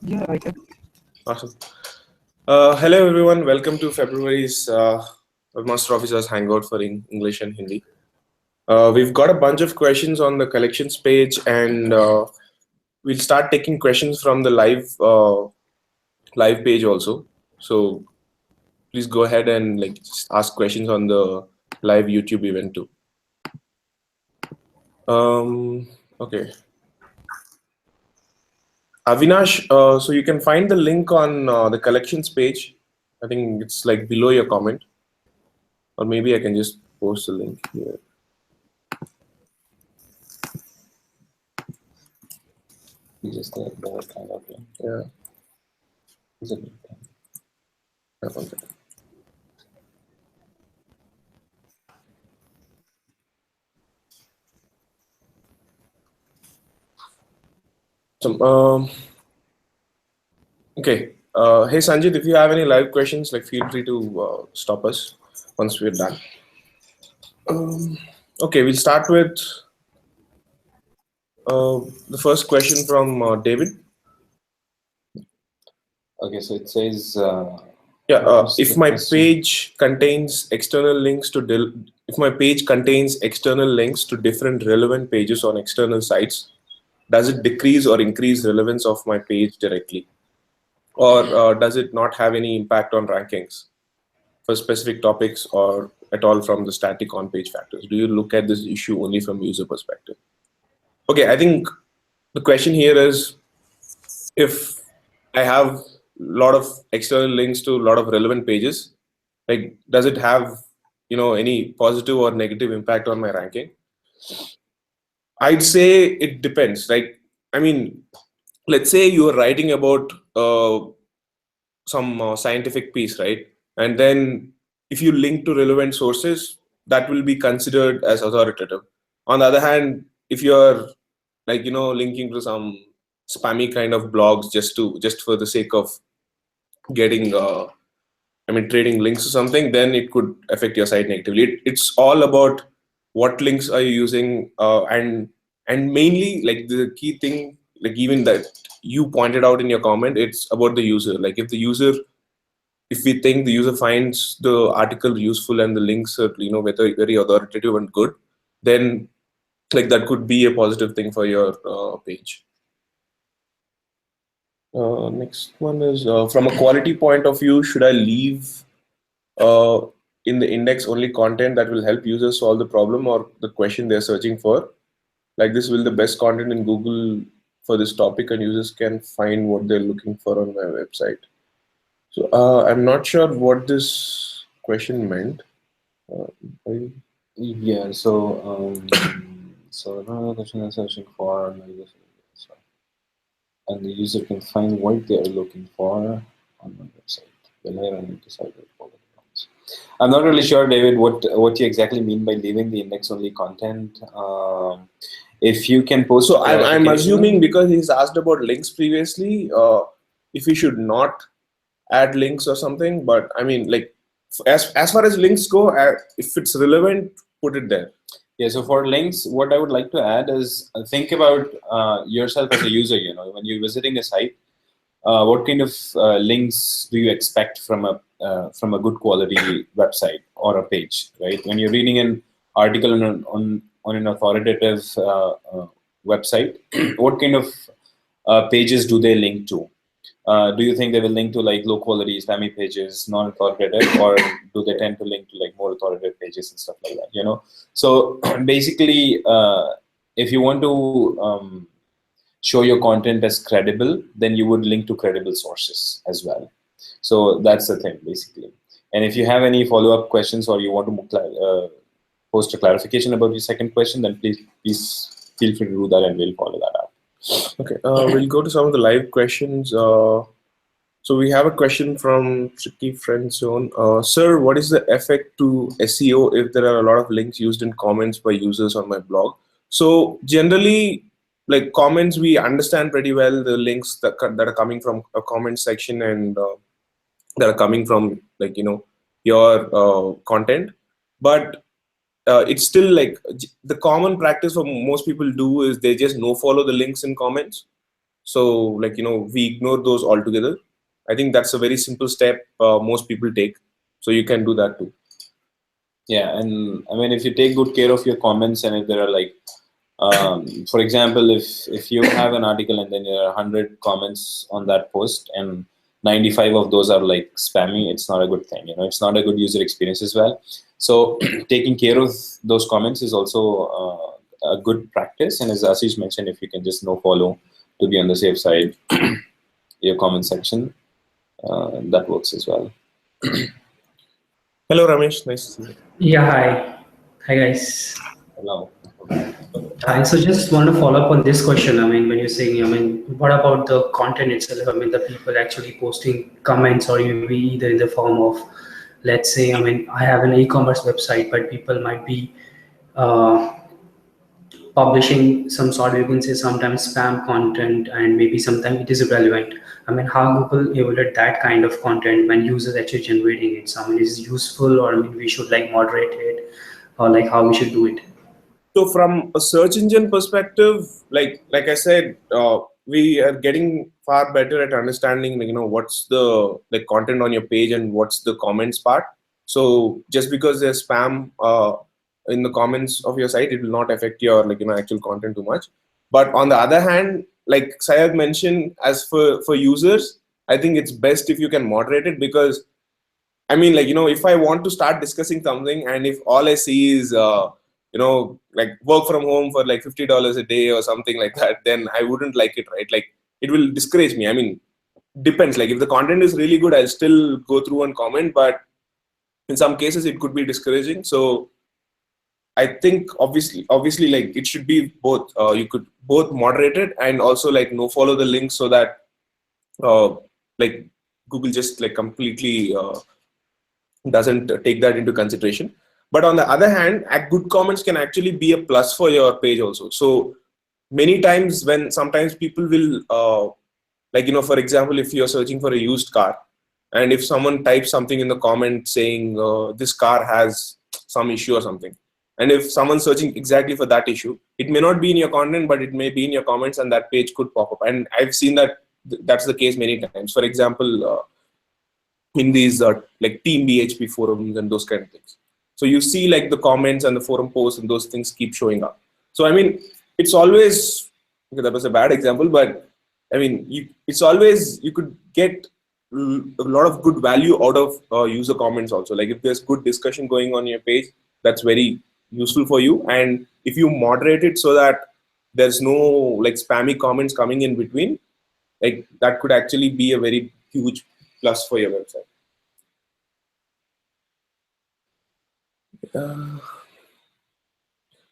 Yeah, I can. Awesome. Hello everyone, welcome to February's Webmaster Officers Hangout for English and Hindi. We've got a bunch of questions on the collections page, and we'll start taking questions from the live page also. So please go ahead and just ask questions on the live YouTube event too. Okay. Avinash, so you can find the link on the collections page. I think it's like below your comment, or maybe I can just post the link here. Just the kind of link. Yeah. Is it? I found it. So, okay. Hey Sanjit, if you have any live questions, feel free to stop us once we're done. Okay, we'll start with the first question from David. Okay, so it says. If my page contains external links to different relevant pages on external sites, does it decrease or increase relevance of my page directly, or does it not have any impact on rankings for specific topics or at all from the static on-page factors? Do you look at this issue only from user perspective? Okay, I think the question here is, if I have a lot of external links to a lot of relevant pages, does it have any positive or negative impact on my ranking? I'd say it depends. I mean, let's say you are writing about some scientific piece, right? And then if you link to relevant sources, that will be considered as authoritative. On the other hand, if you're linking to some spammy kind of blogs just for the sake of getting trading links or something, then it could affect your site negatively. It's all about what links are you using, and mainly the key thing, even that you pointed out in your comment, it's about the user. If we think the user finds the article useful and the links are whether very authoritative and good, then that could be a positive thing for your page. Next one is, from a quality point of view, should I leave in the index only content that will help users solve the problem or the question they're searching for? Like this, will the best content in Google for this topic and users can find what they're looking for on my website? So I'm not sure what this question meant. Yeah, so so another question is searching for, and the user can find what they are looking for on my website. Will I run into site problems? I'm not really sure, David, what you exactly mean by leaving the index only content. If you can post. So I'm assuming, because he's asked about links previously, if we should not add links or something. But I mean, as far as links go, if it's relevant, put it there. Yeah, so for links, what I would like to add is think about yourself as a user. When you're visiting a site, what kind of links do you expect from a good quality website or a page, right? When you're reading an article on an authoritative website, what kind of pages do they link to? Do you think they will link to low quality spammy pages, non-authoritative, or do they tend to link to more authoritative pages and stuff like that? So basically, if you want to show your content as credible, then you would link to credible sources as well. So that's the thing, basically. And if you have any follow-up questions or you want to post a clarification about your second question, then please feel free to do that and we'll follow that up. Okay, we'll go to some of the live questions. So we have a question from Tricky Friend Zone. Sir, what is the effect to SEO if there are a lot of links used in comments by users on my blog? So generally, comments, we understand pretty well the links that are coming from a comment section and that are coming from your content, but it's still the common practice for most people do is they just no follow the links in comments. So like we ignore those altogether. I think that's a very simple step most people take, so you can do that too. Yeah, and I mean, if you take good care of your comments, and if there are like, for example, if you have an article and then there are 100 comments on that post, and 95 of those are like spammy, it's not a good thing. It's not a good user experience as well. So taking care of those comments is also a good practice. And as Ashish mentioned, if you can just no follow to be on the safe side, your comment section, that works as well. Hello Ramesh, nice to see you. Yeah, hi. Hi, guys. Hello. Hi. So just want to follow up on this question. I mean, when you're saying, I mean, what about the content itself? I mean, the people actually posting comments or maybe either in the form of, let's say, I mean, I have an e-commerce website, but people might be uh, publishing some sort of, you can say, sometimes spam content and maybe sometimes it is irrelevant. I mean, how Google evaluate that kind of content when users actually generating it? So, I mean, is it useful or I mean, we should like moderate it or like how we should do it? So from a search engine perspective, like I said, we are getting far better at understanding what's the like content on your page and what's the comments part. So just because there's spam in the comments of your site, it will not affect your actual content too much. But on the other hand, like Sayag mentioned, as for users, I think it's best if you can moderate it, because I mean, like, if I want to start discussing something and if all I see is, like work from home for like $50 a day or something like that, then I wouldn't like it, right? Like, it will discourage me. I mean, depends. Like, if the content is really good, I'll still go through and comment, but in some cases, it could be discouraging. So, I think obviously, like it should be both. You could both moderate it and also like no follow the links, so that uh, like Google just like completely doesn't take that into consideration. But on the other hand, good comments can actually be a plus for your page also. So many times when sometimes people will like for example, if you're searching for a used car, and if someone types something in the comment saying this car has some issue or something, and if someone's searching exactly for that issue, it may not be in your content, but it may be in your comments, and that page could pop up. And I've seen that that's the case many times. For example, in these like team BHP forums and those kind of things. So you see like the comments and the forum posts and those things keep showing up. So I mean, it's always, okay, that was a bad example, but I mean, it's always, you could get a lot of good value out of user comments also. Like if there's good discussion going on your page, that's very useful for you. And if you moderate it so that there's no like spammy comments coming in between, like that could actually be a very huge plus for your website.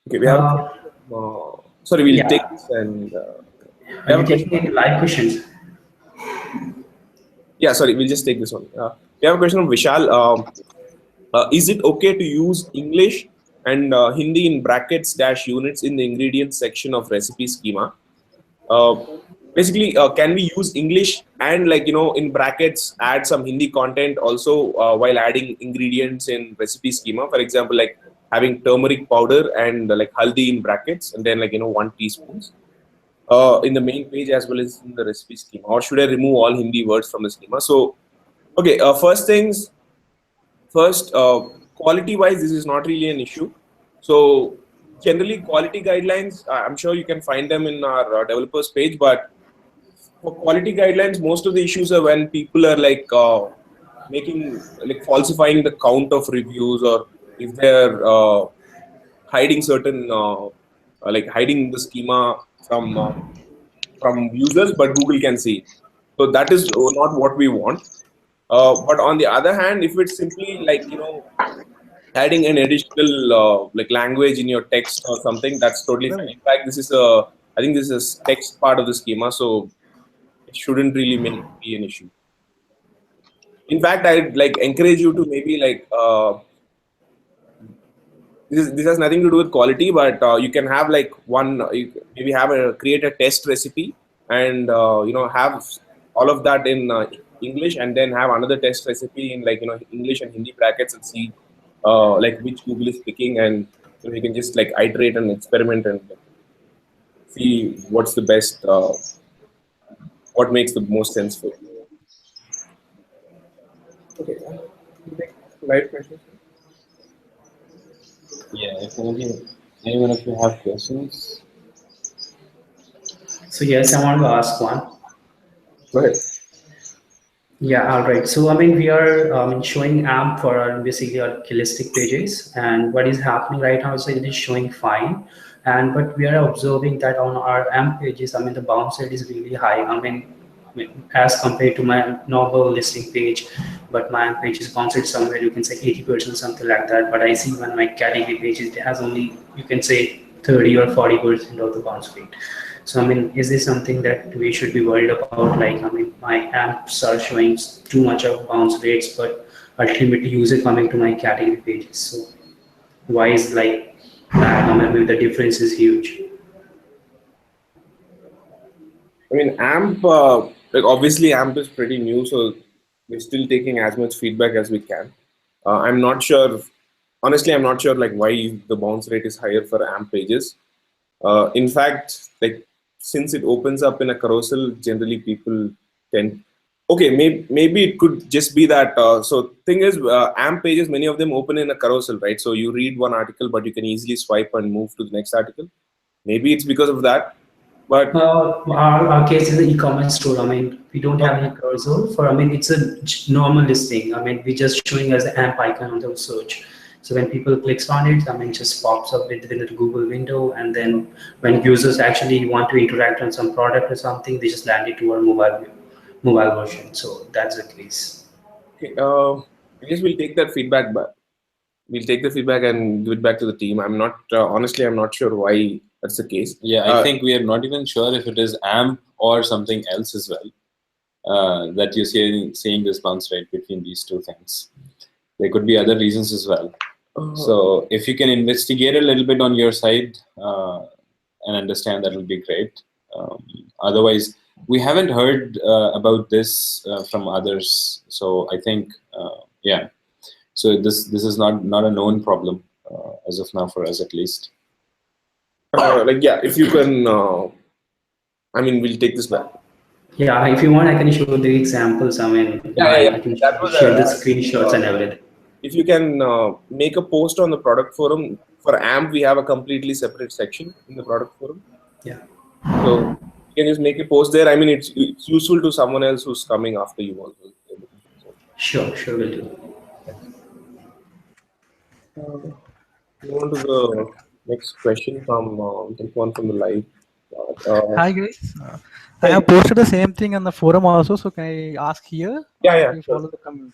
Okay, we have. Uh, Sorry, we'll take yeah. this and we Are have you a question. taking any live questions? Yeah, sorry, we'll just take this one. We have a question from Vishal. Is it okay to use English and Hindi in brackets dash units in the ingredients section of recipe schema? Uh, Basically, can we use English and like in brackets add some Hindi content also while adding ingredients in recipe schema? For example, like having turmeric powder and like haldi in brackets, and then like 1 teaspoons in the main page as well as in the recipe schema, or should I remove all Hindi words from the schema? So, okay, first, quality wise, this is not really an issue. So, generally, quality guidelines, I'm sure you can find them in our developers page, but for quality guidelines, most of the issues are when people are like making, like falsifying the count of reviews, or if they're hiding certain, like hiding the schema from users, but Google can see it. So that is not what we want. But on the other hand, if it's simply like adding an additional like language in your text or something, that's totally fine. In fact, I think this is text part of the schema, so it shouldn't really be an issue. In fact, I'd like encourage you to maybe like this has nothing to do with quality, but you can have like maybe have a create a test recipe, and have all of that in English, and then have another test recipe in like English and Hindi brackets, and see like which Google is picking, and you can just like iterate and experiment and like, see what's the best what makes the most sense for you. Okay. Live questions. Yeah, if anyone of you have questions. So yes, I want to ask one. Go ahead. Yeah, all right. So I mean, we are showing AMP for our basically our holistic pages, and what is happening right now is that it is showing fine, and but we are observing that on our AMP pages, I mean, the bounce rate is really high. I mean, as compared to my normal listing page, but my AMP page is bounce rate somewhere you can say 80% something like that. But I see when my category page it has only you can say 30 or 40% of the bounce rate. So I mean, is this something that we should be worried about? Like, I mean, my apps are showing too much of bounce rates, but ultimately user coming to my category pages. So why is like that? I mean, the difference is huge. I mean, AMP, like obviously AMP is pretty new, so we're still taking as much feedback as we can. I'm not sure, honestly, I'm not sure like why the bounce rate is higher for AMP pages. In fact, like since it opens up in a carousel, generally people tend, okay, maybe it could just be that, so thing is, AMP pages, many of them open in a carousel, right? So you read one article, but you can easily swipe and move to the next article. Maybe it's because of that, but Our case is an e-commerce store. I mean, we don't have okay. any cursor for, I mean, it's a normal listing. I mean, we just showing as the AMP icon on the search. So when people clicks on it, I mean, it just pops up within the Google window. And then when users actually want to interact on some product or something, they just land it to our mobile version. So that's the case. Okay, I guess we'll take that feedback back. We'll take the feedback and give it back to the team. I'm not, honestly, I'm not sure why that's the case. Yeah, I think we are not even sure if it is AMP or something else as well. That you're seeing this bounce rate between these two things. There could be other reasons as well. So if you can investigate a little bit on your side and understand, that will be great. Otherwise, we haven't heard about this from others. So I think, yeah. So this is not a known problem as of now for us at least. like, yeah, if you can, I mean, we'll take this back. Yeah, if you want, I can show the examples. I mean, Yeah. I can That was share the actually, screenshots and everything. if you can make a post on the product forum for AMP, we have a completely separate section in the product forum. Yeah. So you can just make a post there. I mean, it's useful to someone else who's coming after you also. Sure, will do. Move on to the next question from one from the live. Hi guys, I Hey, have posted the same thing on the forum also. So can I ask here, or should yeah, we sure. follow the comment?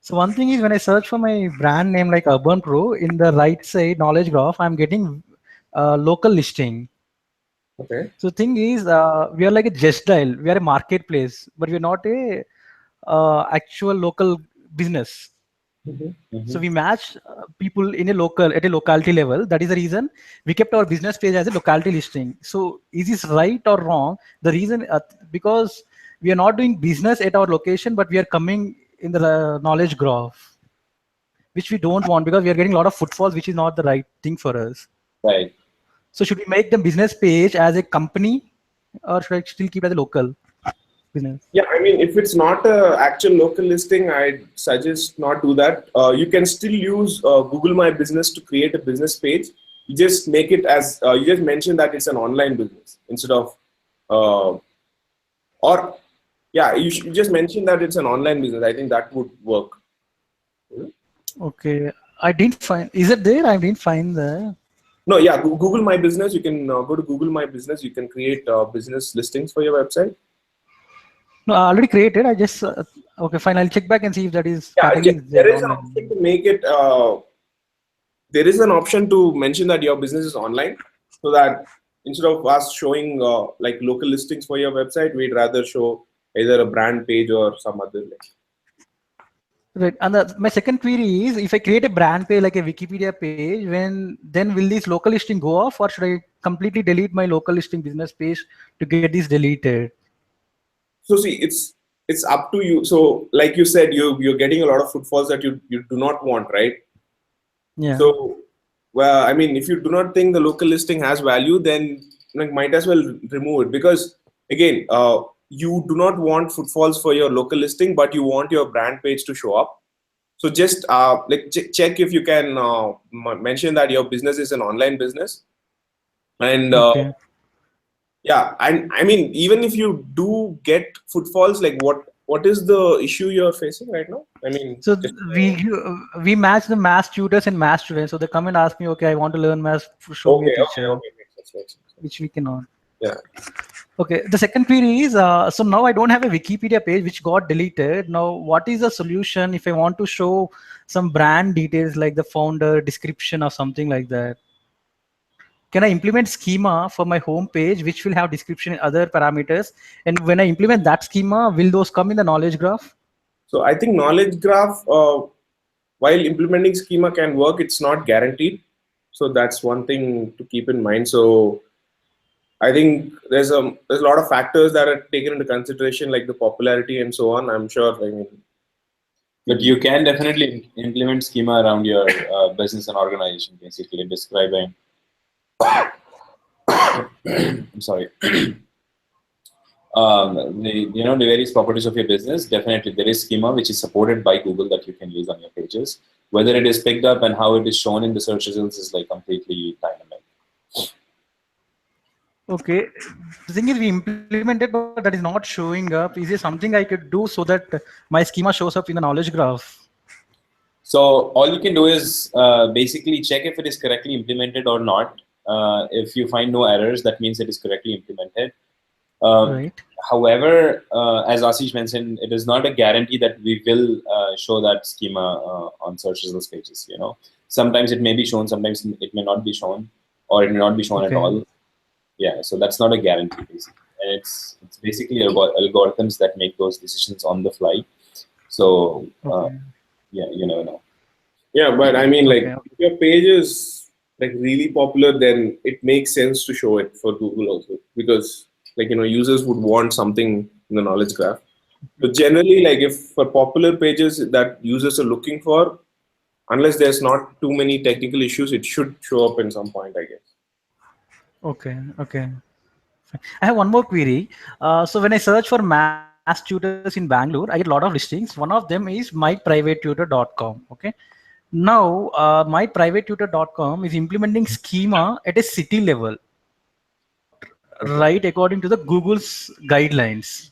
So one thing is when I search for my brand name like Urban Pro in the right side knowledge graph, I'm getting local listing. Okay. So thing is, we are like a just dial. We are a marketplace, but we're not a actual local business. So we match people in a local at a locality level. That is the reason we kept our business page as a locality listing. So is this right or wrong? The reason because we are not doing business at our location, but we are coming in the knowledge graph, which we don't want because we are getting a lot of footfalls, which is not the right thing for us. Right. So should we make the business page as a company, or should I still keep it as a local business? Yeah, I mean, if it's not a actual local listing, I'd suggest not do that. You can still use Google My Business to create a business page. You just make it as you just mention that it's an online business instead of, or yeah, you should just mention that it's an online business. I think that would work. Okay, I didn't find. Is it there? I didn't find the. No, yeah, Google My Business. You can go to Google My Business. You can create business listings for your website. No, I already created. I just okay, fine. I'll check back and see if that is Yeah, category is there there is an online. option to make it. There is an option to mention that your business is online, so that instead of us showing like local listings for your website, we'd rather show either a brand page or some other link. Right. And my second query is, if I create a brand page like a Wikipedia page, then will this local listing go off, or should I completely delete my local listing business page to get this deleted? So see, it's up to you. So like you said, you're getting a lot of footfalls that you do not want, right? Yeah. So, well, I mean, if you do not think the local listing has value, then like might as well remove it, because again, you do not want footfalls for your local listing, but you want your brand page to show up. So just check if you can mention that your business is an online business, and Okay. yeah, and I mean, even if you do get footfalls, like what is the issue you're facing right now? I mean, So just, we match the math tutors and math students. So they come and ask me, okay, I want to learn math. Show me a teacher, okay, makes sense, makes sense. which we cannot. Yeah. Okay. The second query is so now I don't have a Wikipedia page which got deleted. Now, what is the solution if I want to show some brand details like the founder description or something like that? Can I implement schema for my home page, which will have description and other parameters? And when I implement that schema, will those come in the knowledge graph? So I think knowledge graph, while implementing schema can work, it's not guaranteed. So that's one thing to keep in mind. So I think there's a lot of factors that are taken into consideration, like the popularity and so on. I'm sure. I mean, But you can definitely implement schema around your business and organization, basically describing. I'm sorry. The various properties of your business. Definitely, there is schema which is supported by Google that you can use on your pages. Whether it is picked up and how it is shown in the search results is like completely dynamic. Okay. The thing is, we implemented, but that is not showing up. Is there something I could do so that my schema shows up in the knowledge graph? So all you can do is basically check if it is correctly implemented or not. If you find no errors, that means it is correctly implemented. Right. However, as Ashish mentioned, it is not a guarantee that we will show that schema on search results pages. Sometimes it may be shown, sometimes it may not be shown, or it may not be shown at all. Yeah, so that's not a guarantee, basically. And it's basically algorithms that make those decisions on the fly. So yeah, you never know. yeah, but I mean, like, if your page is like really popular, then it makes sense to show it for Google also, because like users would want something in the knowledge graph. But generally, like if for popular pages that users are looking for, unless there's not too many technical issues, it should show up in some point, I guess. Okay. I have one more query. So when I search for math tutors in Bangalore, I get a lot of listings. One of them is myprivatetutor.com. Okay. Now, myprivatetutor.com is implementing schema at a city level, not right according to the Google's guidelines.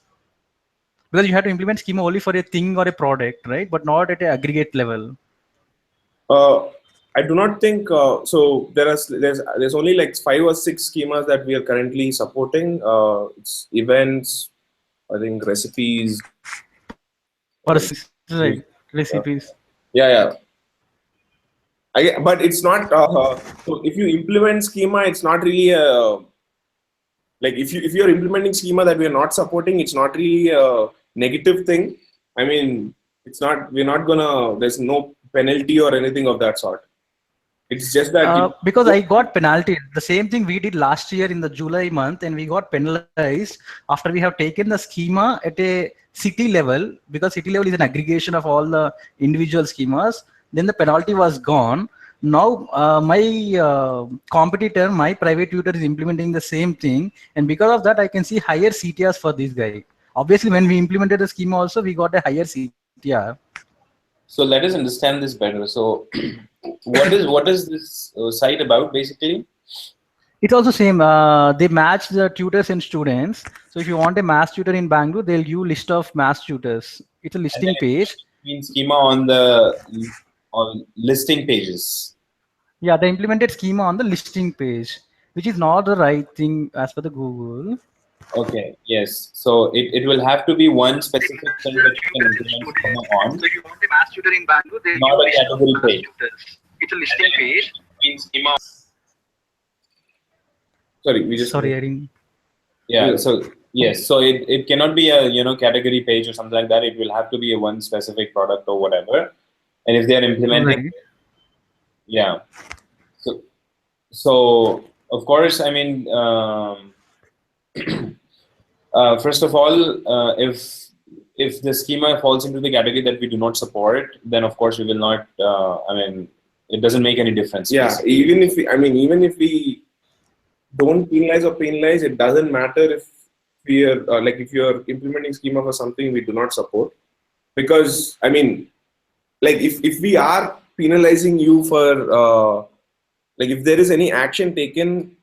Because you have to implement schema only for a thing or a product, right? But not at an aggregate level. I do not think so. There's only like 5 or 6 schemas that we are currently supporting. It's events, I think recipes. Right, recipes. Yeah. But it's not. So if you implement schema, it's not really like if you're implementing schema that we are not supporting, it's not really a negative thing. I mean, it's not. We're not gonna. There's no penalty or anything of that sort. It's just that because I got penalty. The same thing we did last year in the July month, and we got penalized after we have taken the schema at a city level, because city level is an aggregation of all the individual schemas. Then the penalty was gone. Now my competitor, my private tutor, is implementing the same thing, and because of that, I can see higher CTRs for this guy. Obviously, when we implemented the schema, also we got a higher CTR. So let us understand this better. So what is this site about, basically? It's also same. They match the tutors and students. So if you want a math tutor in Bangalore, they'll give list of math tutors. It's a listing page. Means schema on listing pages. Yeah, they implemented schema on the listing page, which is not the right thing as per the Google. Okay, yes. So it will have to be one specific thing that you can implement schema on. So if you want a math tutor in Bangalore, they'll not a category page. It's a listing page. Schema. Sorry, I didn't. Yeah. So yes. So it cannot be a category page or something like that. It will have to be a one specific product or whatever. And if they are implementing, yeah. So of course, I mean. First of all, if the schema falls into the category that we do not support, then of course we will not. I mean, it doesn't make any difference. Yeah, basically. even if we don't penalize or penalize, it doesn't matter if we are like if you're implementing schema for something we do not support, because I mean, like if we are penalizing you for like if there is any action taken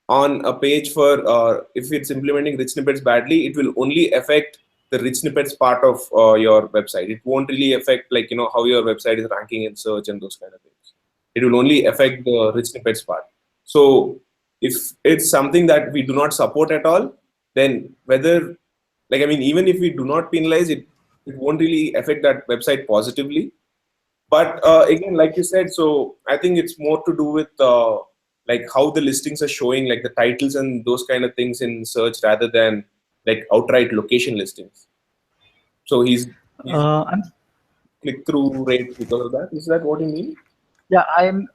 on a page for if it's implementing rich snippets badly, it will only affect the rich snippets part of your website. It won't really affect like how your website is ranking in search and those kind of things. It will only affect the rich snippets part. So if it's something that we do not support at all, then whether like I mean even if we do not penalize it, it won't really affect that website positively. But again, like you said, so I think it's more to do with like how the listings are showing, like the titles and those kind of things in search rather than like outright location listings. So he's And click through rate because of that. Is that what you mean? yeah,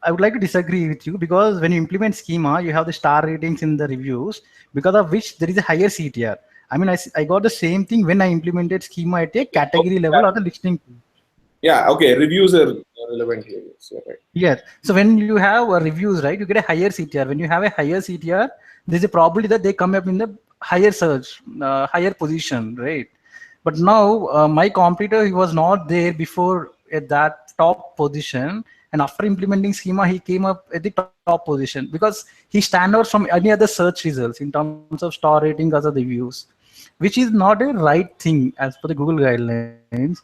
I would like to disagree with you, because when you implement schema, you have the star ratings in the reviews, because of which there is a higher CTR. I mean, I got the same thing when I implemented schema at a category level or the listing. Yeah. Okay. Reviews are relevant here. Yes, you're right. Yes. So when you have reviews, right, you get a higher CTR. When you have a higher CTR, there's a probability that they come up in the higher search, higher position, right? But now my competitor, he was not there before at that top position, and after implementing schema, he came up at the top position because he stand out from any other search results in terms of star rating as of the views, which is not a right thing as per the Google guidelines.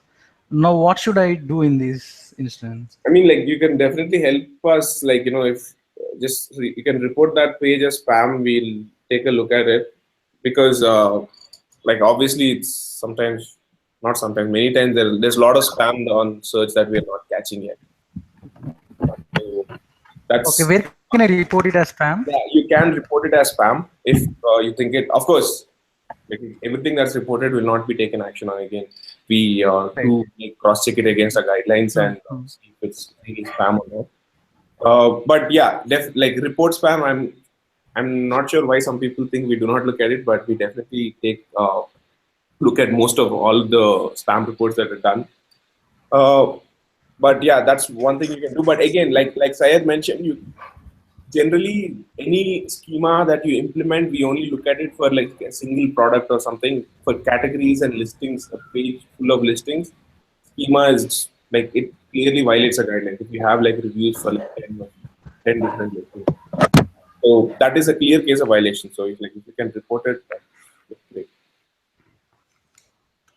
Now, what should I do in this instance? I mean, like you can definitely help us. Like if just you can report that page as spam, we'll take a look at it because like obviously it's sometimes not sometimes many times there's a lot of spam on search that we are not catching yet. So Okay, that's where can I report it as spam? yeah, you can report it as spam if you think it. Of course, like everything that's reported will not be taken action on again. We do cross check it against our guidelines and see if it's really spam or not. But yeah, like report spam. I'm not sure why some people think we do not look at it, but we definitely take look at most of all the spam reports that are done. But yeah, that's one thing you can do. But again, like Syed mentioned, you generally any schema that you implement, we only look at it for like a single product or something. For categories and listings, a page full of listings, schema is like it clearly violates a guideline. If you have like reviews for like 10 different listings, so that is a clear case of violation. So if you can report it, that's great.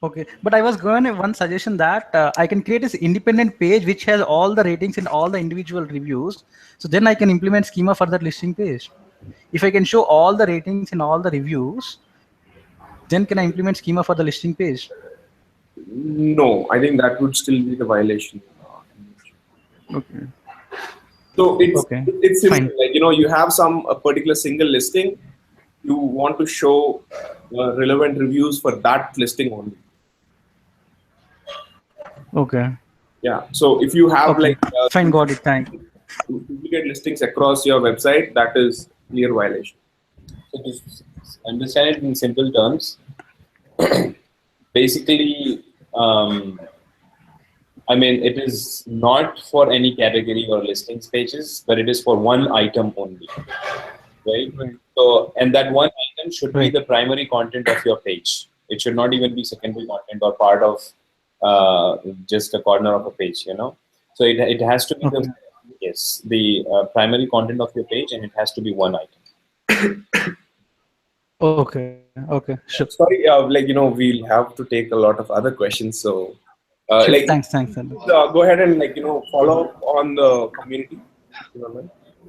Okay, but I was going one suggestion that I can create this independent page which has all the ratings and all the individual reviews. So then I can implement schema for that listing page. If I can show all the ratings and all the reviews, then can I implement schema for the listing page? No, I think that would still be the violation. Okay. So Okay. it's simple. Fine. Like you have a particular single listing. You want to show relevant reviews for that listing only. Okay. Yeah. So if you have Okay. like Fine. Got it. Thanks. duplicate listings across your website, that is clear violation. So to understand it in simple terms, basically, I mean, it is not for any category or listings pages, but it is for one item only, right? So, and that one item should be the primary content of your page. It should not even be secondary content or part of just a corner of a page, So it has to be the primary content of your page, and it has to be one item. Okay. Okay. Sure. Sorry, we'll have to take a lot of other questions. So, Sure. Thanks. go ahead and follow up on the community.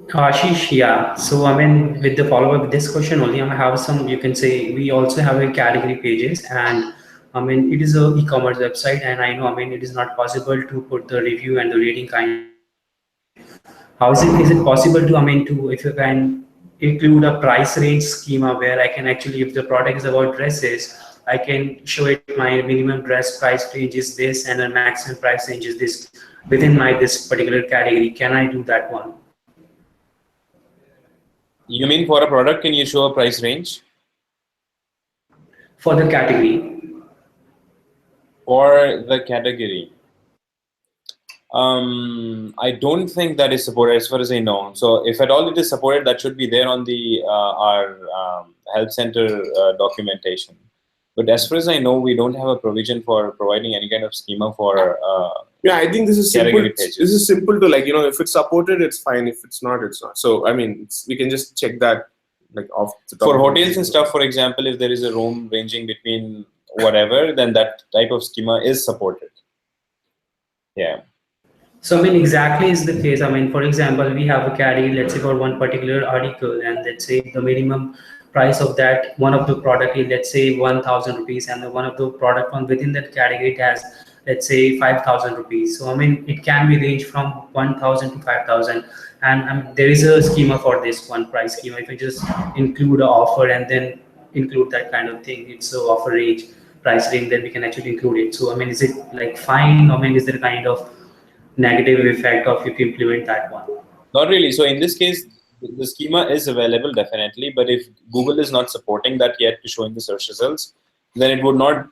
Ashish, yeah. So I mean, with the follow-up with this question only, I have some. You can say we also have a category pages, and I mean it is a e-commerce website, and I know I mean it is not possible to put the review and the rating kind of thing in the category. How is it possible to I mean to if you can include a price range schema where I can actually, if the product is about dresses, I can show it my minimum dress price range is this and the maximum price range is this within my this particular category. Can I do that one? You mean for a product, can you show a price range? For the category. For the category. I don't think that is supported as far as I know. So if at all it is supported, that should be there on the our help center documentation. But as far as I know, we don't have a provision for providing any kind of schema for. Yeah, I think this is simple. Category pages. This is simple to, like, if it's supported, it's fine. If it's not, it's not. So I mean, we can just check that, like, off the top. For hotels and stuff, for example, if there is a room ranging between whatever, then that type of schema is supported. Yeah. So I mean, exactly is the case. I mean, for example, we have a category, let's say for one particular article, and let's say the minimum price of that one of the product is, let's say, 1,000 rupees, and the one of the product one within that category it has, let's say, 5,000 rupees. So I mean, it can be ranged from 1,000 to 5,000, and there is a schema for this one price schema. If you just include an offer and then include that kind of thing, it's a offer range, price range, then we can actually include it. So I mean, is it like fine? I mean, is there a kind of negative effect of if you implement that one? Not really. So in this case, the schema is available definitely, but if Google is not supporting that yet to show in the search results, then it would not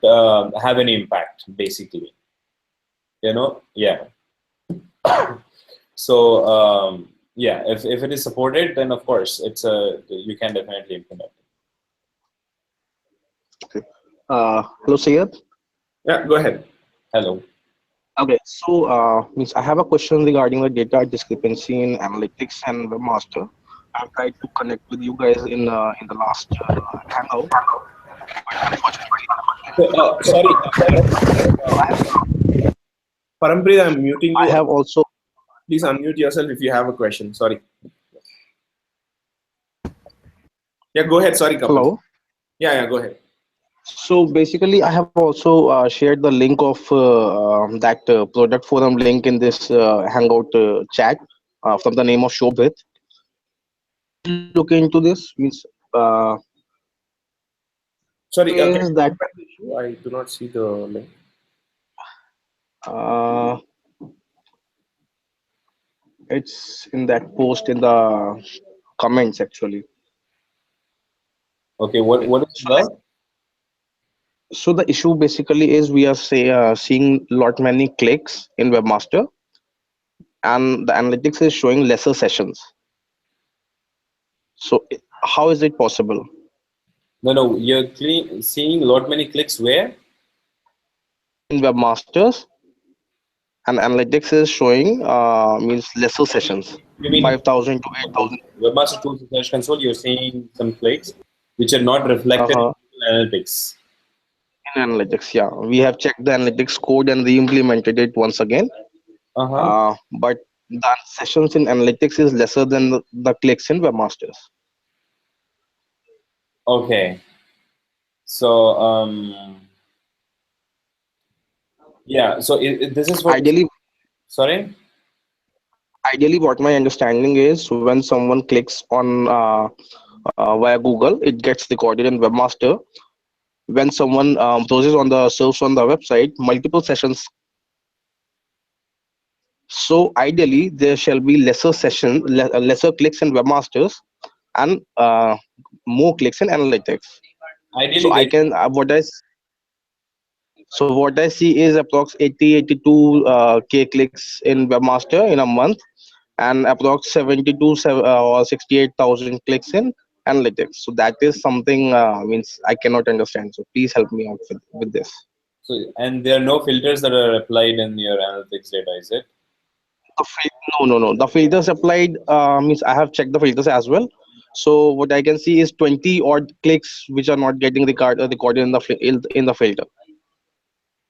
have any impact, basically. Yeah. So yeah, if it is supported, then of course you can definitely implement it. Okay. Hello, Sayed. Yeah, go ahead. Hello. Okay, so means I have a question regarding the data discrepancy in analytics and Webmaster. I've tried to connect with you guys in the last hangout, but unfortunately, Sorry. Parampreet, I'm muting you. I have also. Please unmute yourself if you have a question. Sorry. Yeah, go ahead. Sorry, Kapil. Hello. Yeah, go ahead. So basically, I have also shared the link of that product forum link in this hangout chat from the name of Shobhit. Look into this. Means Sorry, is that I do not see the link. It's in that post in the comments actually. Okay, what is that? So the issue basically is we are seeing lot many clicks in Webmaster, and the analytics is showing lesser sessions. So how is it possible? No, you're seeing lot many clicks where? In Webmasters, and analytics is showing means lesser sessions. You mean 5,000 to 8,000. Webmaster Tools Search Console, you're seeing some clicks which are not reflected in analytics. In analytics, yeah. We have checked the analytics code and re-implemented it once again. But the sessions in analytics is lesser than the clicks in Webmasters. Okay. So, yeah, so this is what... Ideally, sorry? Ideally, what my understanding is, when someone clicks on via Google, it gets recorded in Webmaster. When someone browses on the surfs on the website, multiple sessions. So ideally, there shall be lesser lesser clicks in Webmasters, and more clicks in analytics. Ideally, so I can what I see is approx 82 k clicks in Webmaster in a month, and approx 72 or 68,000 clicks in analytics. So that is something means I cannot understand. So please help me out with this. So, and there are no filters that are applied in your analytics data, is it? No. The filters applied means I have checked the filters as well. So what I can see is 20 odd clicks which are not getting recorded in the filter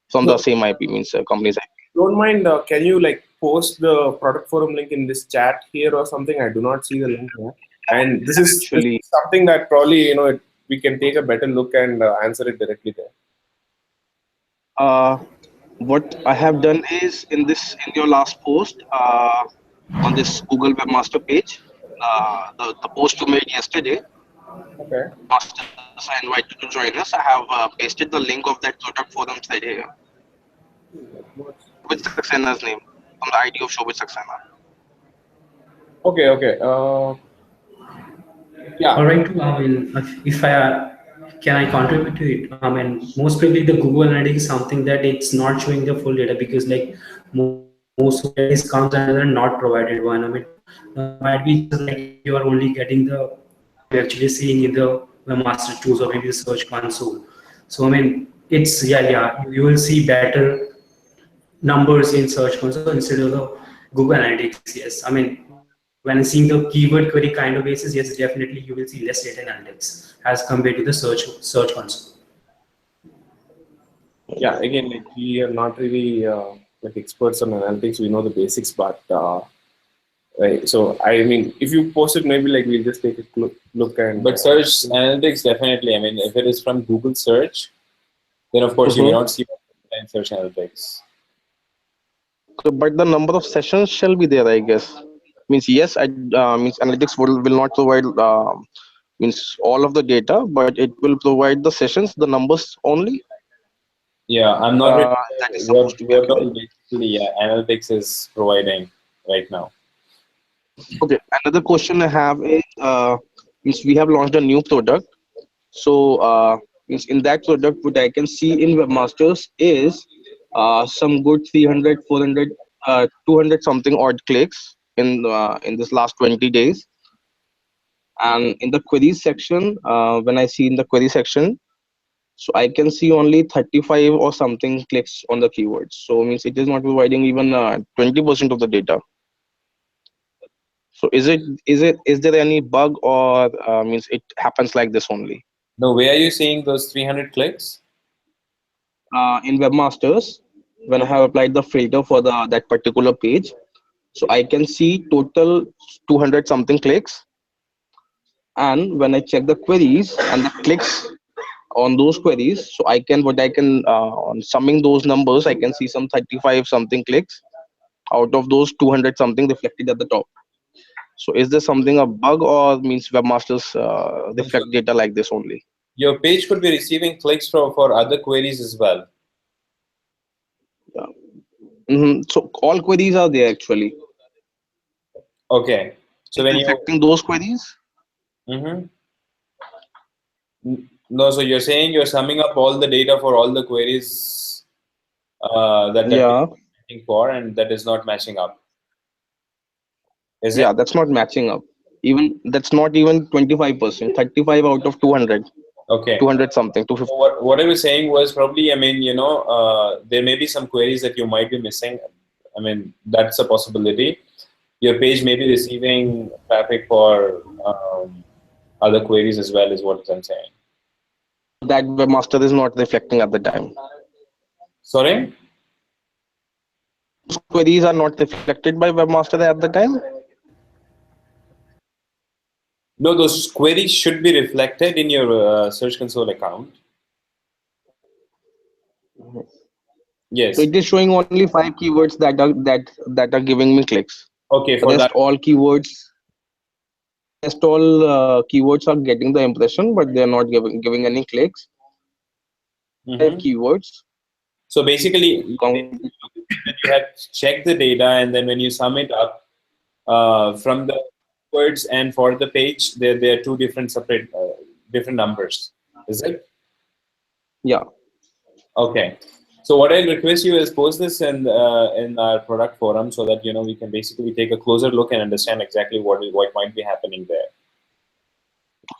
from the same IP, means company's IP. Don't mind. Can you post the product forum link in this chat here or something? I do not see the link here. And this is something that probably we can take a better look and answer it directly there. What I have done is in your last post on this Google Webmaster page, the post you made yesterday. Okay. Masters are invited to join us. I have pasted the link of that product forum site here with Saxena's name on the ID of Shobhit Saxena. Okay. Yeah. All right. I mean, if can I contribute to it? I mean, most probably the Google Analytics is something that it's not showing the full data, because most of it comes under not provided one. I mean, might be just like you are only getting the what you're actually seeing in the Webmaster Tools or maybe the Search Console. So I mean, it's you will see better numbers in Search Console instead of the Google Analytics. Yes, I mean, when seeing the keyword query kind of basis, yes, definitely you will see less data analytics as compared to the Search Console. Yeah, again, like we are not really like experts on analytics. We know the basics, but right. So I mean, if you post it, maybe like we'll just take a look and. But search analytics definitely. I mean, if it is from Google search, then of course you may not see in search analytics. But the number of sessions shall be there, I guess. Means yes, I means analytics will not provide means all of the data, but it will provide the sessions, the numbers only. Yeah, I'm not really That sure is supposed to be what accurate. all basically analytics is providing right now. Okay, another question I have is means we have launched a new product. So means in that product, what I can see in Webmasters is some good 300, 400, 200 something odd clicks in this last 20 days. And in the queries section, when I see in the query section, so I can see only 35 or something clicks on the keywords. So means it is not providing even 20% of the data. So is there any bug or means it happens like this only? Now, where are you seeing those 300 clicks? In Webmasters, when I have applied the filter for the that particular page, so I can see total 200 something clicks. And when I check the queries and the clicks on those queries, so I can on summing those numbers, I can see some 35 something clicks out of those 200 something reflected at the top. So is there something a bug or means Webmasters reflect data like this only? Your page could be receiving clicks for other queries as well. So all queries are there actually. Okay. So It's when you reflecting those queries. mm-hmm. No, so you're saying you're summing up all the data for all the queries that Yeah, you're looking for, and that is not matching up. Is yeah, it? that's not matching up. Even that's not even 25%. 35 out of 200, Okay. 200 something, So 250. what I was saying was probably, I mean, there may be some queries that you might be missing. I mean, that's a possibility. Your page may be receiving traffic for other queries as well, is what I'm saying. That Webmaster is not reflecting at the time. Sorry? Those queries are not reflected by Webmaster at the time. No, those queries should be reflected in your Search Console account. So Yes. it is showing only 5 keywords that are giving me clicks. Okay, The for rest that. all keywords, rest all keywords are getting the impression, but they are not giving any clicks. 5 keywords. So basically, Count. that you have checked the data, and then when you sum it up from the words and for the page, there are two different separate different numbers. Is it? Yeah. Okay. So what I'll request you is post this in our product forum so that we can basically take a closer look and understand exactly what might be happening there.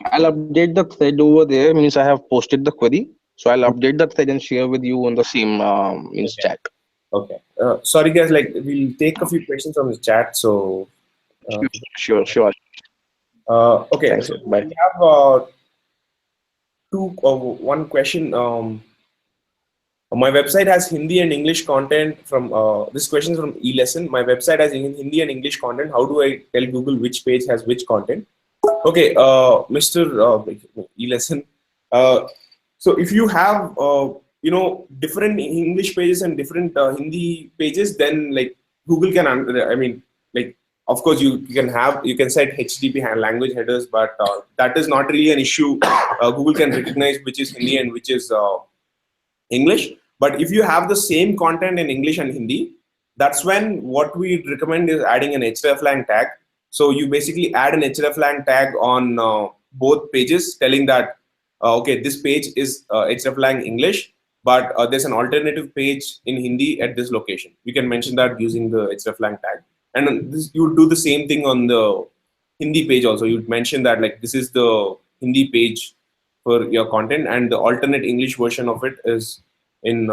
I'll update the thread over there. Means I have posted the query, so I'll update the thread and share with you on the same means Okay. chat. Okay. Sorry, guys. Like we'll take a few questions from the chat. So. Sure. Okay. Thanks. So Bye. we have one question. My website has Hindi and English content from this question is from eLesson. My website has Hindi and English content. How do I tell Google which page has which content? Okay, Mr. eLesson. So if you have different English pages and different Hindi pages, then like Google can I mean like of course you can set HTTP language headers, but that is not really an issue. Google can recognize which is Hindi and which is English. But if you have the same content in English and Hindi, that's when what we recommend is adding an hreflang tag. So you basically add an hreflang tag on both pages, telling that okay, this page is hreflang English, but there's an alternative page in Hindi at this location. You can mention that using the hreflang tag, and you do the same thing on the Hindi page also. You'd mention that like this is the Hindi page for your content, and the alternate English version of it is in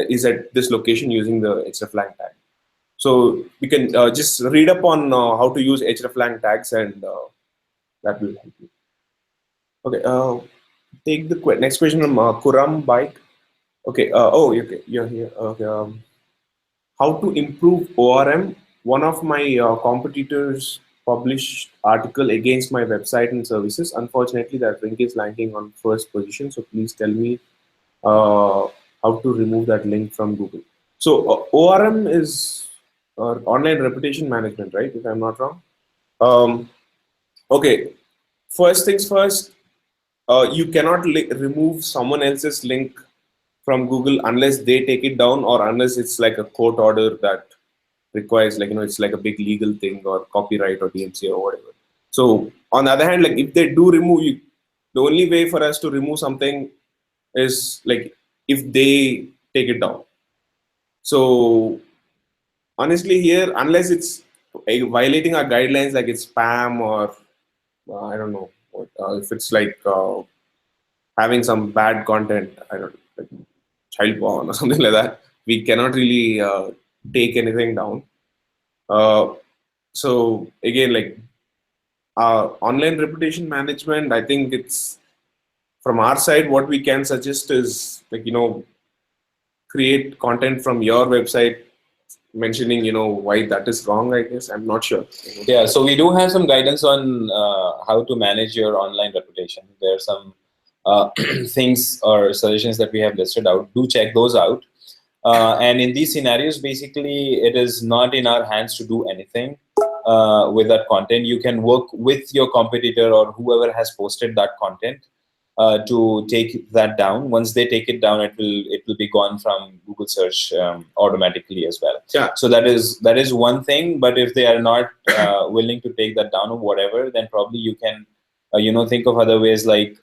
is at this location using the hreflang tag. So you can just read up on how to use hreflang tags, and that will help you. Okay, take the next question from Kuram Bike. Okay, oh, okay, you're here. Okay, how to improve ORM? One of my competitors published article against my website and services. Unfortunately, that link is ranking on first position. So please tell me how to remove that link from Google. So ORM is online reputation management, right? If I'm not wrong. Okay, first things first. You cannot remove someone else's link from Google unless they take it down, or unless it's like a court order that requires, like, it's like a big legal thing, or copyright or DMCA or whatever. So on the other hand, like, if they do remove you, the only way for us to remove something is like if they take it down. So honestly here, unless it's violating our guidelines, like it's spam or I don't know, if it's like having some bad content, I don't know, like child porn or something like that, we cannot really take anything down. So again, like online reputation management, I think it's from our side, what we can suggest is, like, create content from your website mentioning, why that is wrong, I guess. I'm not sure. Yeah, so we do have some guidance on how to manage your online reputation. There are some things or suggestions that we have listed out. Do check those out. And in these scenarios, basically, it is not in our hands to do anything with that content. You can work with your competitor or whoever has posted that content to take that down. Once they take it down, it will be gone from Google search automatically as well. Yeah. So that is one thing. But if they are not willing to take that down or whatever, then probably you can think of other ways, like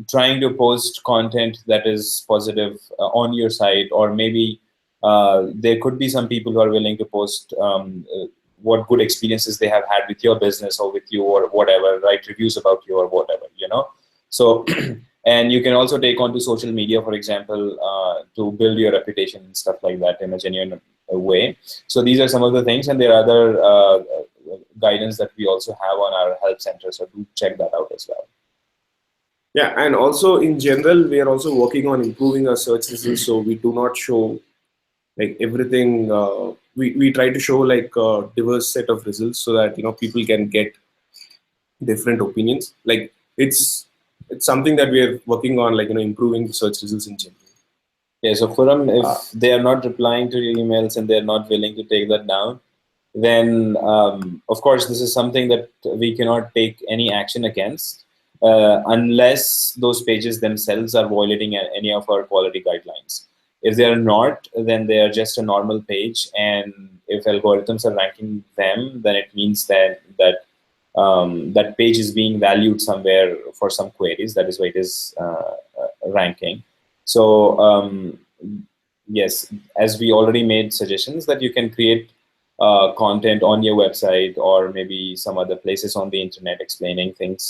trying to post content that is positive on your site, or maybe there could be some people who are willing to post what good experiences they have had with your business or with you or whatever, write reviews about you or whatever, So, and you can also take on to social media, for example, to build your reputation and stuff like that in a genuine way. So these are some of the things, and there are other guidance that we also have on our help center. So do check that out as well. Yeah, and also in general, we are also working on improving our search results. So we do not show like everything. We try to show like a diverse set of results so that people can get different opinions. Like it's something that we are working on, like improving the search results in general. Yeah. So Kuram, if they are not replying to your emails and they are not willing to take that down, then of course this is something that we cannot take any action against unless those pages themselves are violating any of our quality guidelines. If they are not, then they are just a normal page, and if algorithms are ranking them, then it means that that page is being valued somewhere for some queries. That is why it is ranking. So yes, as we already made suggestions that you can create content on your website or maybe some other places on the internet explaining things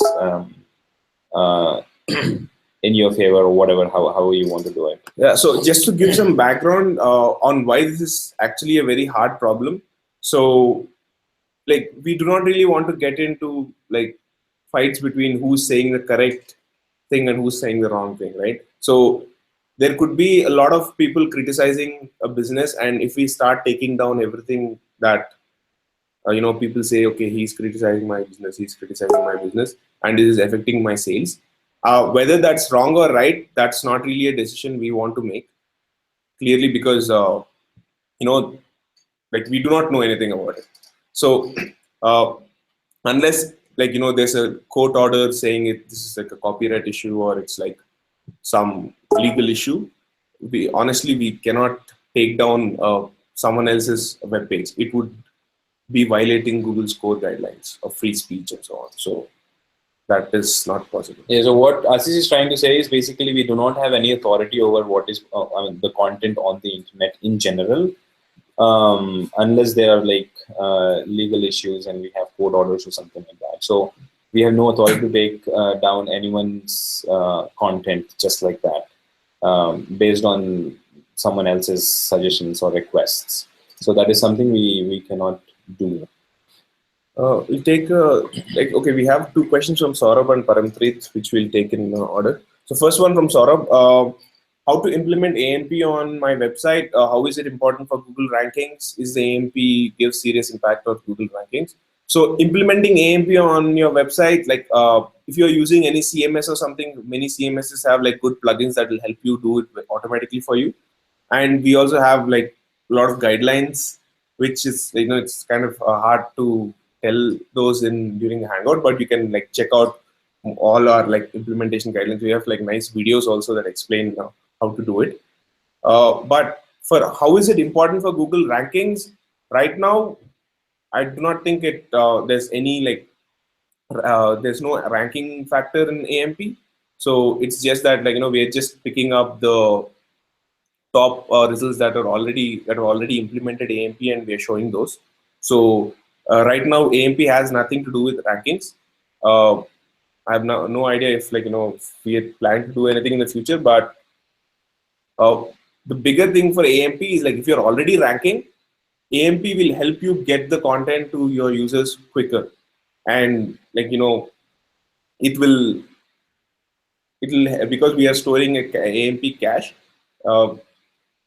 in your favor or whatever, how you want to do it. Yeah, so just to give some background on why this is actually a very hard problem. So like we do not really want to get into like fights between who's saying the correct thing and who's saying the wrong thing, right? So there could be a lot of people criticizing a business, and if we start taking down everything that people say, okay, he's criticizing my business, and it is affecting my sales. Whether that's wrong or right, that's not really a decision we want to make. Clearly, because like we do not know anything about it. So unless there's a court order saying this is like a copyright issue or it's like some legal issue, we cannot take down someone else's web page. It would be violating Google's core guidelines of free speech and so on. So that is not possible. Yeah, so what Ashish is trying to say is basically we do not have any authority over what is the content on the internet in general, unless there are like legal issues and we have court orders or something like that. So we have no authority to take down anyone's content just like that, based on someone else's suggestions or requests. So that is something we cannot do. We'll take okay. We have two questions from Saurabh and Parampreet, which we'll take in order. So first one from Saurabh: how to implement AMP on my website? How is it important for Google rankings? Is the AMP give serious impact on Google rankings? So implementing AMP on your website, like if you're using any CMS or something, many CMSs have like good plugins that will help you do it automatically for you. And we also have like a lot of guidelines, which is, it's kind of hard to tell those in during Hangout, but you can like check out all our like implementation guidelines. We have like nice videos also that explain how to do it. But for how is it important for Google rankings right now, I do not think it there's any like there's no ranking factor in AMP. So it's just that like we're just picking up the top results that have already implemented AMP, and we are showing those. So right now AMP has nothing to do with rankings. I have no idea if if we had planned to do anything in the future, but the bigger thing for AMP is like if you're already ranking, AMP will help you get the content to your users quicker, and like it'll because we are storing a AMP cache.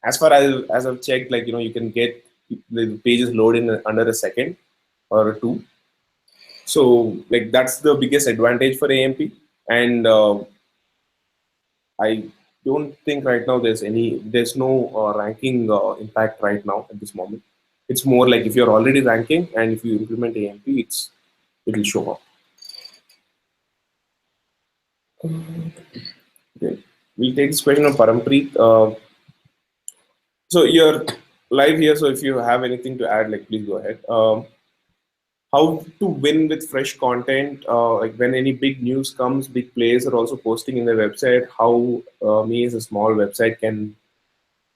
As far as I've checked, like you can get the pages load in under a second or two. So like that's the biggest advantage for AMP, and I don't think right now there's no ranking impact right now at this moment. It's more like if you're already ranking and if you implement AMP, it'll show up. Okay. We'll take this question of Parampreet. So you're live here, so if you have anything to add, like please go ahead. How to win with fresh content, like when any big news comes, big players are also posting in their website, how me as a small website can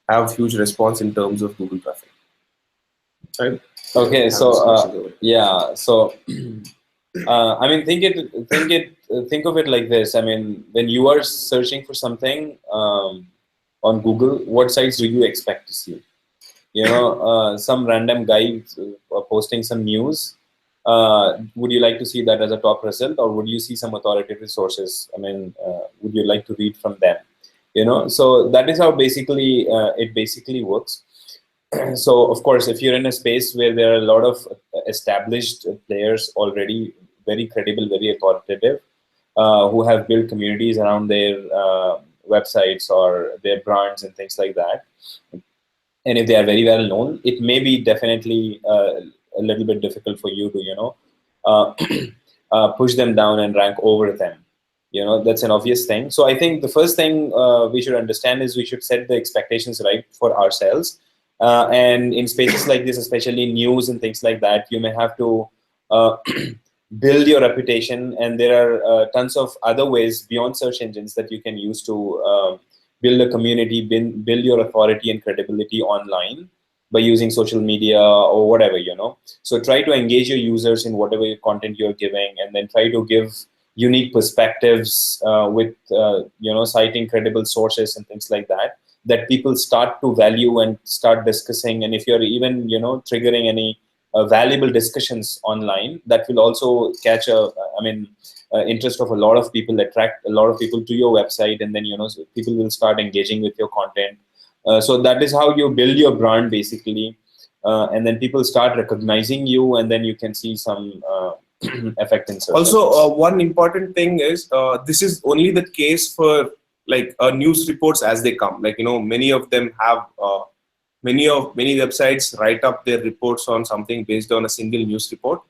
have huge response in terms of Google traffic. Right? Okay, so yeah, so I mean, think of it like this. I mean, when you are searching for something on Google, what sites do you expect to see? Some random guy posting some news. Would you like to see that as a top result, or would you see some authoritative sources? I mean, would you like to read from them? So that is how basically it basically works. So of course, if you're in a space where there are a lot of established players already, very credible, very authoritative, who have built communities around their websites or their brands and things like that, and if they are very well known, it may be definitely a little bit difficult for you to push them down and rank over them. That's an obvious thing. So I think the first thing we should understand is we should set the expectations right for ourselves. And in spaces like this, especially news and things like that, you may have to build your reputation, and there are tons of other ways beyond search engines that you can use to build a community, build your authority and credibility online by using social media or whatever, So try to engage your users in whatever content you're giving, and then try to give unique perspectives with, citing credible sources and things like that people start to value and start discussing. And if you're even, triggering any valuable discussions online, that will also catch interest of a lot of people, attract a lot of people to your website, and then, so people will start engaging with your content. So that is how you build your brand basically. And then people start recognizing you, and then you can see some effect in search. Also, one important thing is this is only the case for like news reports as they come. Like many of them have many websites write up their reports on something based on a single news report.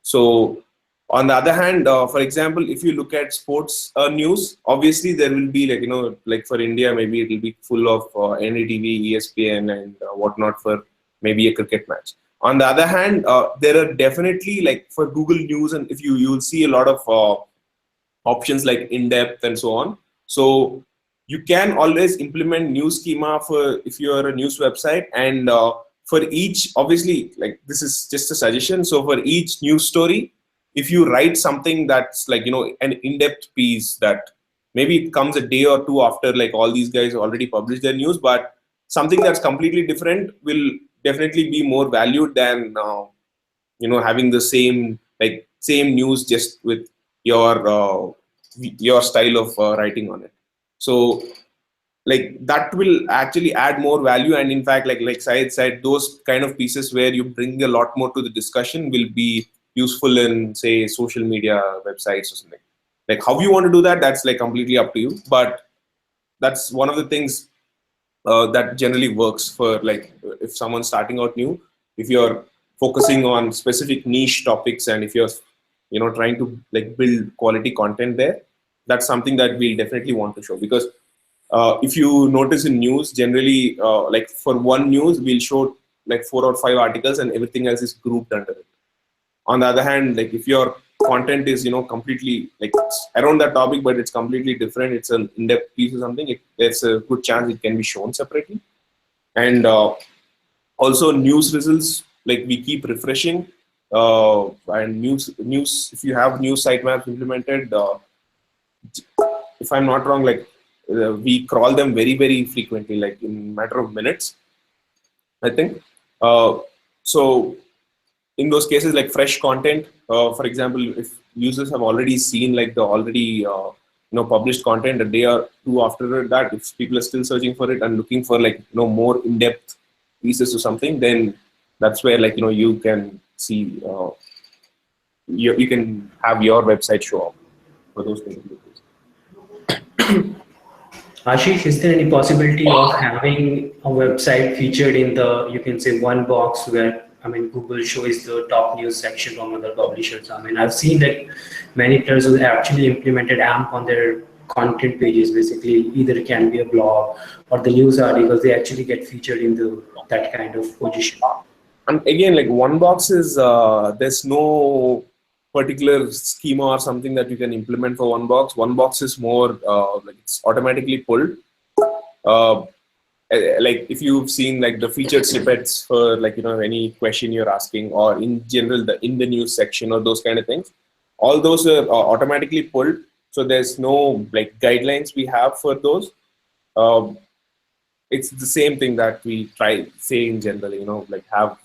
So on the other hand, for example, if you look at sports news, obviously there will be like like for India, maybe it will be full of NDTV, ESPN, and whatnot for maybe a cricket match. On the other hand, there are definitely like for Google News, and if you'll see a lot of options like in-depth and so on. So you can always implement news schema for if you're a news website, and for each, obviously, like this is just a suggestion. So for each news story, if you write something that's like, an in-depth piece that maybe it comes a day or two after like all these guys already published their news, but something that's completely different will definitely be more valued than having the same news just with your style of writing on it. So like that will actually add more value, and in fact, like Syed said, those kind of pieces where you bring a lot more to the discussion will be useful in, say, social media websites or something. Like how you want to do that, that's like completely up to you, but that's one of the things that generally works for like if someone's starting out new. If you're focusing on specific niche topics, and if you're trying to like build quality content there, that's something that we'll definitely want to show. Because if you notice in news, generally like for one news we'll show like 4 or 5 articles and everything else is grouped under it. On the other hand, like if your content is completely like around that topic but it's completely different, it's an in-depth piece or something, there's a good chance it can be shown separately. And also news results, like we keep refreshing, and news if you have news sitemaps implemented, if I'm not wrong, like we crawl them very frequently, like in matter of minutes, I think. So in those cases, like fresh content, for example, if users have already seen like the already published content a day or two after that, if people are still searching for it and looking for like more in-depth pieces or something, then that's where like you can see you can have your website show up for those things. Ashish, is there any possibility of having a website featured in the, you can say, one box where, I mean, Google shows the top news section from other publishers? I mean, I've seen that many players who actually implemented AMP on their content pages, basically, either it can be a blog or the news articles, they actually get featured in that kind of position. And again, like one box is, there's no particular schema or something that you can implement for one box. One box is more like it's automatically pulled. Like if you've seen like the featured snippets for like any question you're asking, or in general in the news section or those kind of things, all those are automatically pulled. So there's no like guidelines we have for those. It's the same thing that we try say in general, like have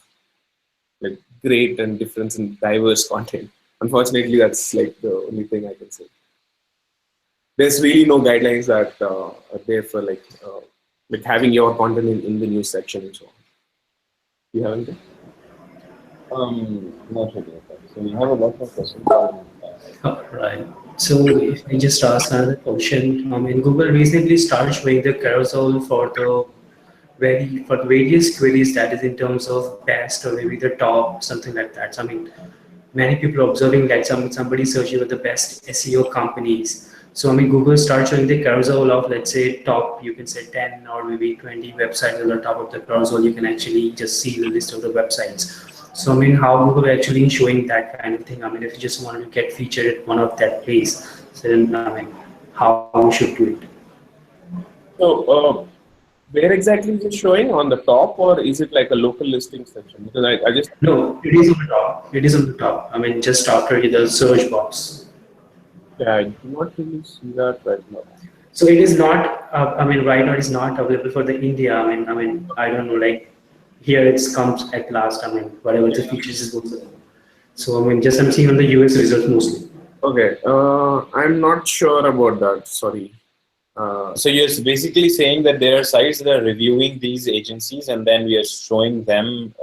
like great and different and diverse content. Unfortunately, that's like the only thing I can say. There's really no guidelines that are there for like having your content in the news section and so on. Do you have anything? Not really. So we have a lot of questions. Right. So if I just ask another question, I mean, Google recently started showing the carousel for the various queries, that is in terms of best or maybe the top, something like that. So, I mean, many people are observing that somebody searching for the best SEO companies. So I mean, Google starts showing the carousel of, let's say, top, you can say 10 or maybe 20 websites on the top of the carousel. You can actually just see the list of the websites. So I mean, how Google actually showing that kind of thing? I mean, if you just wanted to get featured at one of that place, so then I mean, how we should do it? So where exactly is it showing, on the top, or is it like a local listing section? Because I just No, it is on the top. It is on the top. I mean, just after the search box. yeah, I do not really see that right now. So it is not. I mean, right now it is not available for the India. I mean, I don't know. Like here it comes at last. I mean, whatever the features is also. So I mean, just I'm seeing on the US results mostly. Okay, I'm not sure about that. Sorry. So you're basically saying that there are sites that are reviewing these agencies and then we are showing them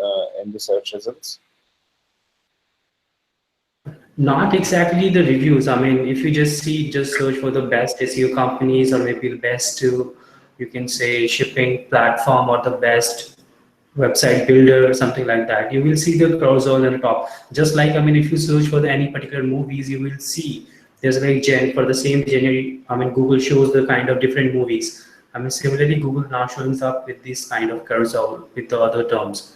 in the search results? Not exactly the reviews. I mean, if you just search for the best SEO companies or maybe the best, you can say, shipping platform or the best website builder or something like that, you will see the carousel on the top. Just like, I mean, if you search for any particular movies, you will see there's like for the same genre. I mean, Google shows the kind of different movies. I mean, similarly, Google now shows up with this kind of carousel with the other terms.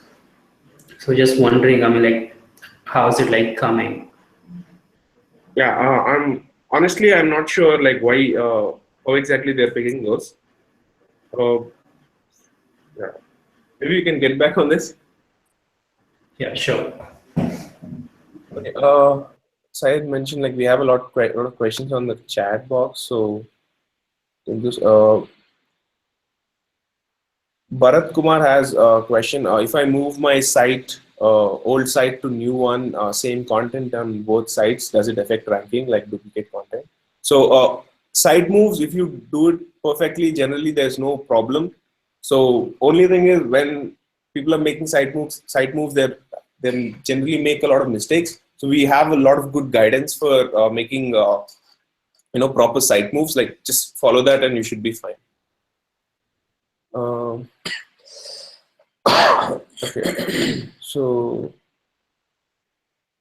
So just wondering, I mean, like, how is it like coming? Yeah, I'm not sure like why how exactly they're picking those. Yeah, maybe you can get back on this. Yeah, sure. Okay. Syed mentioned, like, we have a lot of questions on the chat box. So just, Bharat Kumar has a question. If I move my site, old site to new one, same content on both sites, does it affect ranking like duplicate content? So site moves, if you do it perfectly, generally there's no problem. So only thing is when people are making site moves, they generally make a lot of mistakes. So we have a lot of good guidance for making proper site moves. Like just follow that and you should be fine. Okay. So,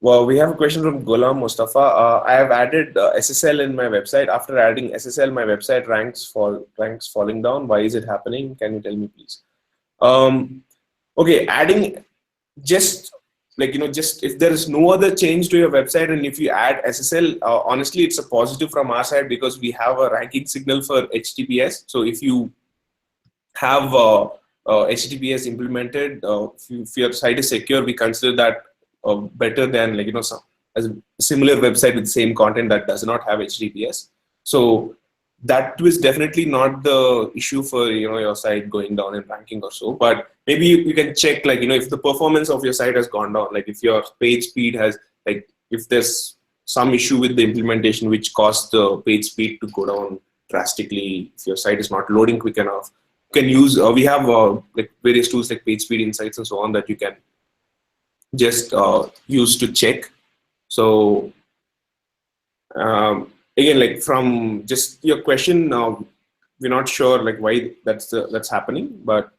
well, we have a question from Ghulam Mustafa. I have added SSL in my website. After adding SSL, my website ranks falling down. Why is it happening? Can you tell me, please? Okay, adding just just if there is no other change to your website and if you add SSL, honestly, it's a positive from our side because we have a ranking signal for HTTPS. So if you have HTTPS implemented, if your site is secure, we consider that better than some as a similar website with the same content that does not have HTTPS. So that was definitely not the issue for your site going down in ranking or so. But maybe you can check if the performance of your site has gone down, like if your page speed has if there's some issue with the implementation which caused the page speed to go down drastically, if your site is not loading quick enough. Can use we have various tools like page speed insights and so on that you can just use to check. So again, from just your question, we're not sure why that's happening, but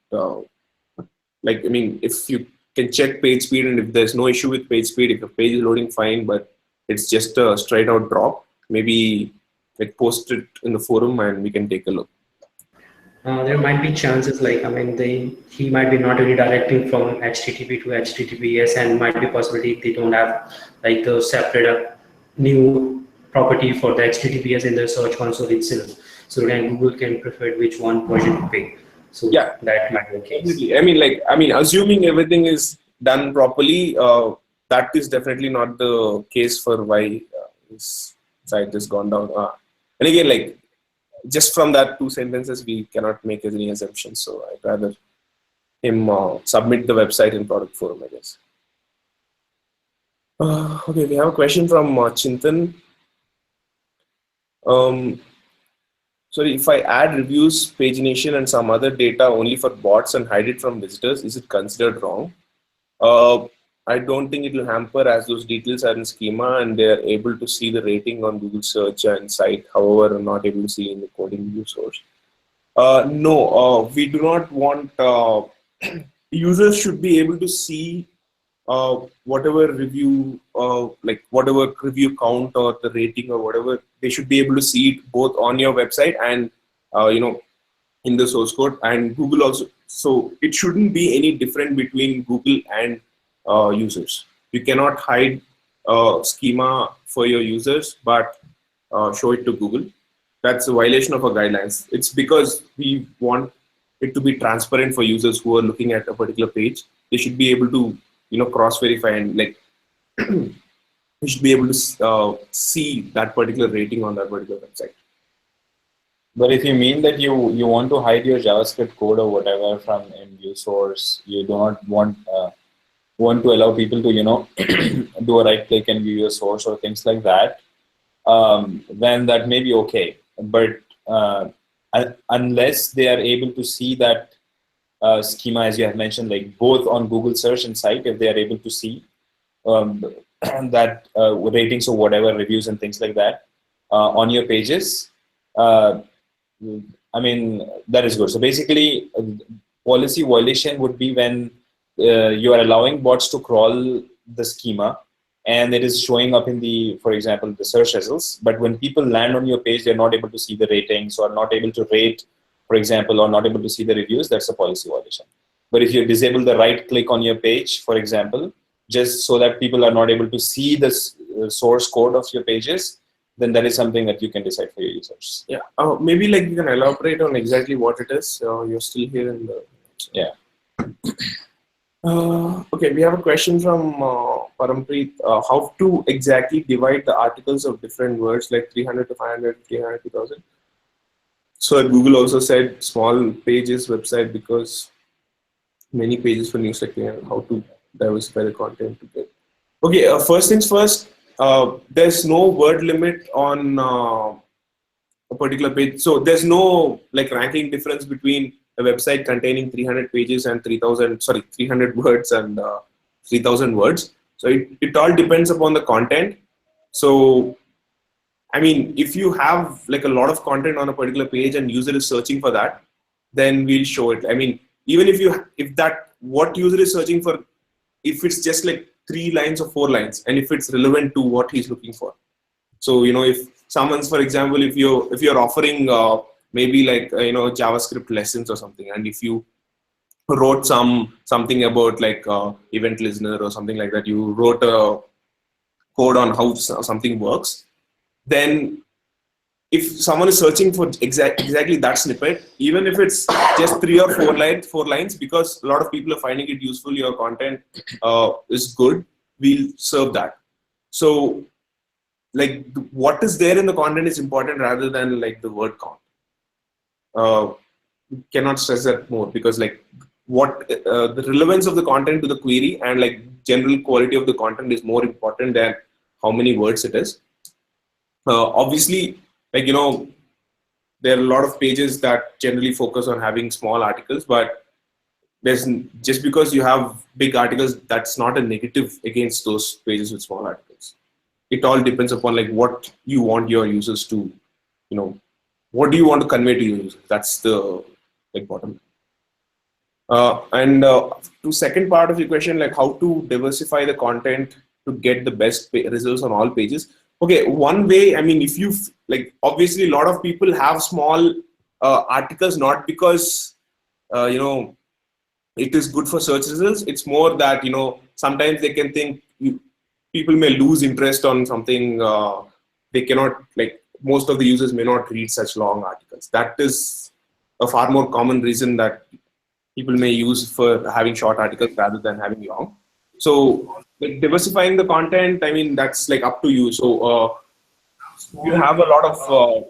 I mean, if you can check page speed and if there's no issue with page speed, if the page is loading fine but it's just a straight out drop, maybe post it in the forum and we can take a look. There might be chances he might be not redirecting from HTTP to HTTPS, and might be possibility they don't have the separate new property for the HTTPS in the search console itself. So then Google can prefer which one version to pick. So yeah, that might be the case. Definitely. I mean, assuming everything is done properly, that is definitely not the case for why his site has gone down. And again, just from that 2 sentences, we cannot make any assumptions. So I'd rather him submit the website in product forum, I guess. Okay, we have a question from Chintan. Sorry, if I add reviews, pagination, and some other data only for bots and hide it from visitors, is it considered wrong? I don't think it will hamper, as those details are in Schema and they are able to see the rating on Google search and site, however, are not able to see in the coding view source. No, we do not want users should be able to see whatever review, whatever review count or the rating or whatever, they should be able to see it both on your website and in the source code, and Google also. So it shouldn't be any different between Google and users. You cannot hide schema for your users, but show it to Google. That's a violation of our guidelines. It's because we want it to be transparent for users who are looking at a particular page. They should be able to cross-verify and you should be able to see that particular rating on that particular website. But if you mean that you want to hide your JavaScript code or whatever from in view source, you do not want to allow people to do a right click and view your source or things like that, then that may be okay. But unless they are able to see that schema, as you have mentioned, both on Google search and site, if they are able to see that ratings or whatever reviews and things like that on your pages, I mean, that is good. So basically, policy violation would be when you are allowing bots to crawl the schema and it is showing up in the, for example, the search results. But when people land on your page, they're not able to see the ratings or not able to rate, for example, or not able to see the reviews. That's a policy violation. But if you disable the right click on your page, for example, just so that people are not able to see the source code of your pages, then that is something that you can decide for your users. Yeah, maybe you can elaborate on exactly what it is. You're still here in the... Yeah. Okay, we have a question from Parampreet. How to exactly divide the articles of different words like 300 to 500, 300 to 1000? So Google also said small pages website because many pages for news like how to diversify the content to get. Okay, first things first, there's no word limit on a particular page. So there's no like ranking difference between a website containing 300 pages and 300 words and 3000 words. So it all depends upon the content. So I mean, if you have like a lot of content on a particular page and user is searching for that, then we'll show it. I mean, even if that what user is searching for, if it's just like 3 lines or 4 lines, and if it's relevant to what he's looking for. So if someone's, for example, if you're offering maybe like JavaScript lessons or something, and if you wrote something about like event listener or something like that, you wrote a code on how something works, then if someone is searching for exactly that snippet, even if it's just 3 or 4 lines, because a lot of people are finding it useful, your content is good, we'll serve that. So like what is there in the content is important rather than like the word count. Cannot stress that more, because like what the relevance of the content to the query and like general quality of the content is more important than how many words it is. Obviously, like there are a lot of pages that generally focus on having small articles, but there's just because you have big articles, that's not a negative against those pages with small articles. It all depends upon like what you want your users to, what do you want to convey to your users? That's the like bottom. And to second part of your question, like how to diversify the content to get the best results on all pages. Okay, one way, I mean, if you like, obviously a lot of people have small articles, not because it is good for search results. It's more that sometimes they can think people may lose interest on something. They cannot, like, most of the users may not read such long articles. That is a far more common reason that people may use for having short articles rather than having long. So like diversifying the content, I mean, that's like up to you. So you have a lot of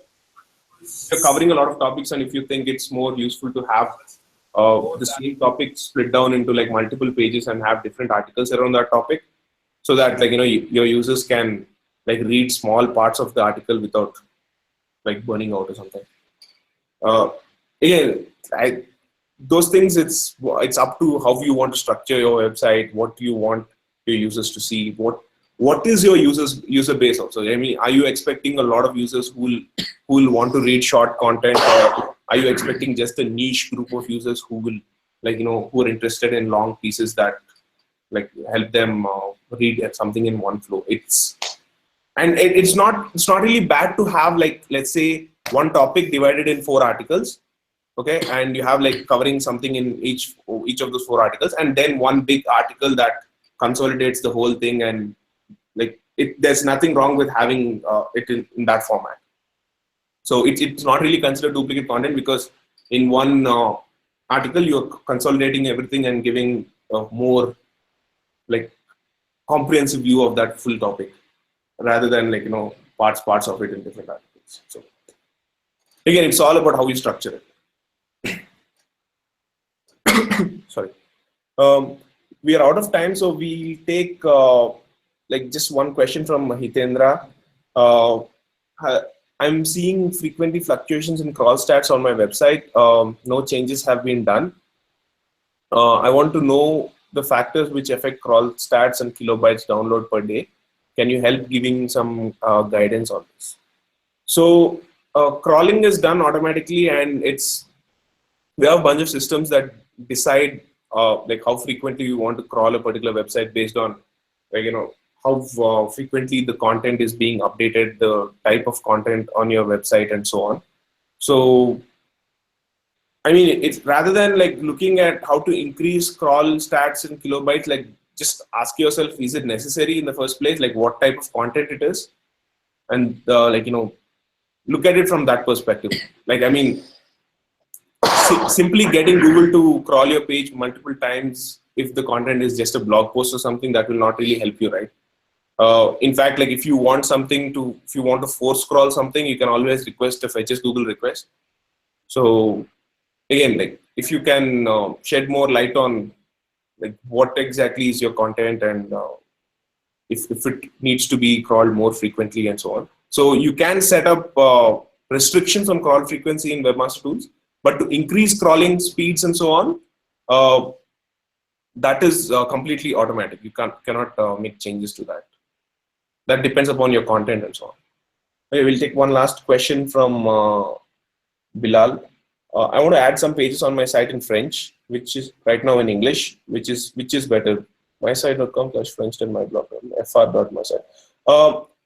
you're covering a lot of topics, and if you think it's more useful to have the same topic split down into like multiple pages and have different articles around that topic, so that like your users can like read small parts of the article without like burning out or something. Again, those things, it's up to how you want to structure your website, what you want your users to see, what is your user base also. I mean, are you expecting a lot of users who will want to read short content, or are you expecting just a niche group of users who will like who are interested in long pieces that like help them read something in one flow? It's not really bad to have like, let's say, one topic divided in 4 articles. Okay, and you have like covering something in each of those 4 articles, and then one big article that consolidates the whole thing, and like there's nothing wrong with having it in that format. So it's not really considered duplicate content, because in one article you're consolidating everything and giving a more like comprehensive view of that full topic, rather than like parts of it in different articles. So again, it's all about how you structure it. Sorry. We are out of time, so we take like just one question from Hitendra. I'm seeing frequently fluctuations in crawl stats on my website. No changes have been done. I want to know the factors which affect crawl stats and kilobytes download per day. Can you help giving some guidance on this? So crawling is done automatically, and we have a bunch of systems that decide like how frequently you want to crawl a particular website based on like how frequently the content is being updated, the type of content on your website, and so on. So I mean, it's rather than like looking at how to increase crawl stats in kilobytes, like just ask yourself, is it necessary in the first place? Like what type of content it is, and like look at it from that perspective. Like, I mean, simply getting Google to crawl your page multiple times if the content is just a blog post or something, that will not really help you, right? In fact, like if you want to force scroll something, you can always request a fetches Google request. So again, like if you can shed more light on like what exactly is your content and if it needs to be crawled more frequently and so on. So you can set up restrictions on crawl frequency in Webmaster Tools, but to increase crawling speeds and so on, that is completely automatic. You cannot make changes to that. That depends upon your content and so on. Okay, we'll take one last question from Bilal. I want to add some pages on my site in French, which is right now in English. Which is better? mysite.com/French and my blog fr.mysite.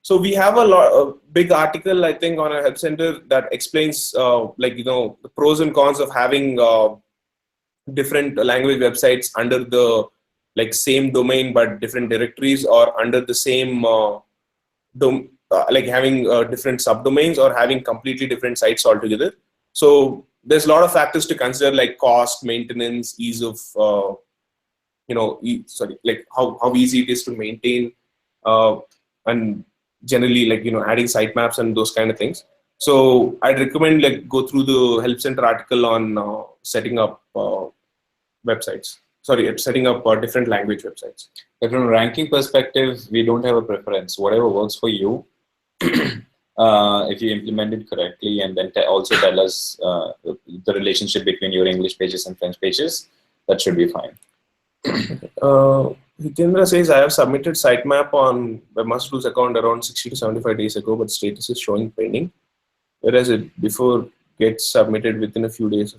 So we have a big article, I think, on our help center that explains the pros and cons of having different language websites under the same domain but different directories, or under the same having different subdomains, or having completely different sites altogether. So there's a lot of factors to consider, like cost, maintenance, ease of how easy it is to maintain, and generally adding sitemaps and those kind of things. So I'd recommend go through the help center article on setting up websites. Setting up different language websites. But from a ranking perspective, we don't have a preference. Whatever works for you, if you implement it correctly, and then also tell us the relationship between your English pages and French pages, that should be fine. Hitendra says, I have submitted sitemap on Webmaster Tools account around 60 to 75 days ago, but status is showing pending, whereas it before gets submitted within a few days.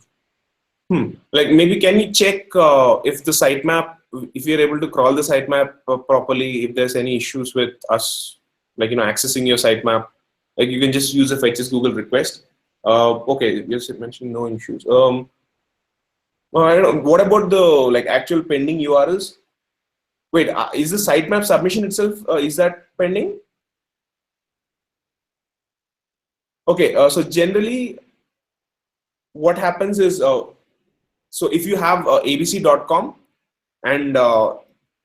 Maybe can you check if the sitemap, if you're able to crawl the sitemap properly, if there's any issues with us, accessing your sitemap, you can just use a fetches Google request. Okay, you mentioned no issues. I don't know. What about the actual pending URLs? Wait, is the sitemap submission itself, is that pending? Okay, so generally what happens is, so if you have abc.com, and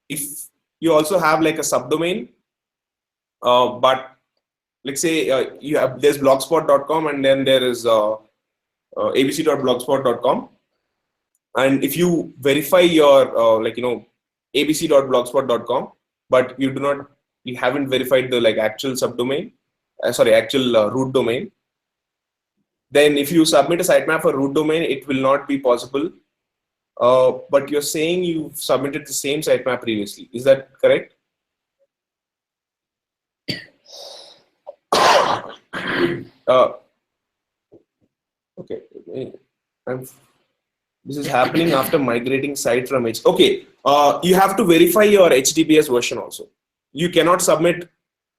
if you also have a subdomain, but let's say there's blogspot.com, and then there is abc.blogspot.com, and if you verify your abc.blogspot.com, but you haven't verified the actual subdomain, actual root domain, then if you submit a sitemap for root domain, it will not be possible. But you're saying you've submitted the same sitemap previously. Is that correct? Okay. This is happening after migrating site from H. Okay. You have to verify your HTTPS version also. You cannot submit.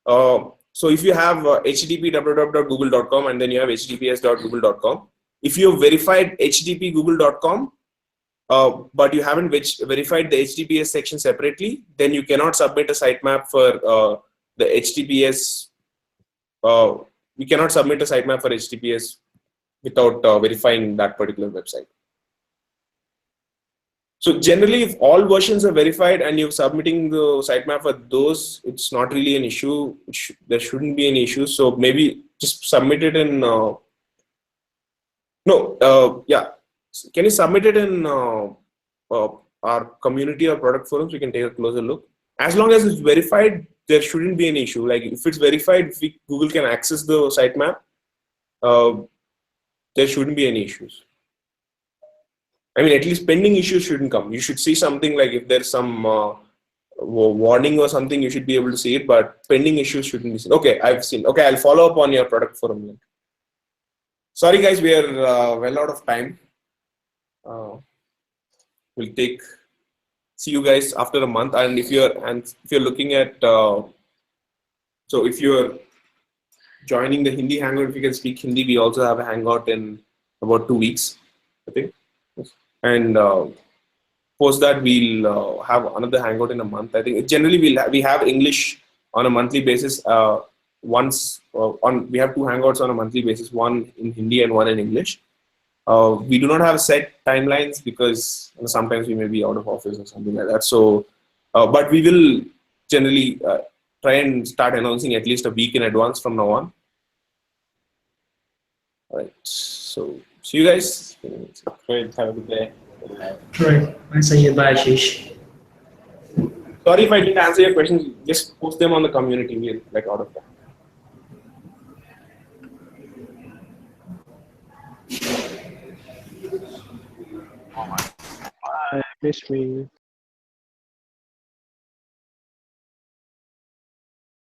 So if you have http://google.com and then you have https.google.com, if you have verified http google.com, but you haven't verified the HTTPS section separately, then you cannot submit a sitemap for the HTTPS. You cannot submit a sitemap for HTTPS without verifying that particular website. So generally, if all versions are verified and you're submitting the sitemap for those, it's not really an issue. There shouldn't be any issues. So maybe just submit it in. Can you submit it in our community or product forums? We can take a closer look. As long as it's verified, there shouldn't be an issue. If it's verified, if Google can access the sitemap, there shouldn't be any issues. I mean, at least pending issues shouldn't come. You should see something if there's some warning or something, you should be able to see it, but pending issues shouldn't be seen. Okay, I've seen. Okay, I'll follow up on your product forum link. Sorry guys, we are well out of time. We'll see you guys after a month. And if you're looking at, so if you're joining the Hindi hangout, if you can speak Hindi, we also have a hangout in about 2 weeks, I think. And post that, we'll have another hangout in a month. I think generally we have English on a monthly basis. We have 2 hangouts on a monthly basis, one in Hindi and one in English. We do not have set timelines because sometimes we may be out of office or something like that. So, but we will generally try and start announcing at least a week in advance from now on. All right. So, see you guys. Great. Have a good day. Right. Once again, bye, Ashish. Sorry if I didn't answer your questions. Just post them on the community. We'll like out of that. I miss me.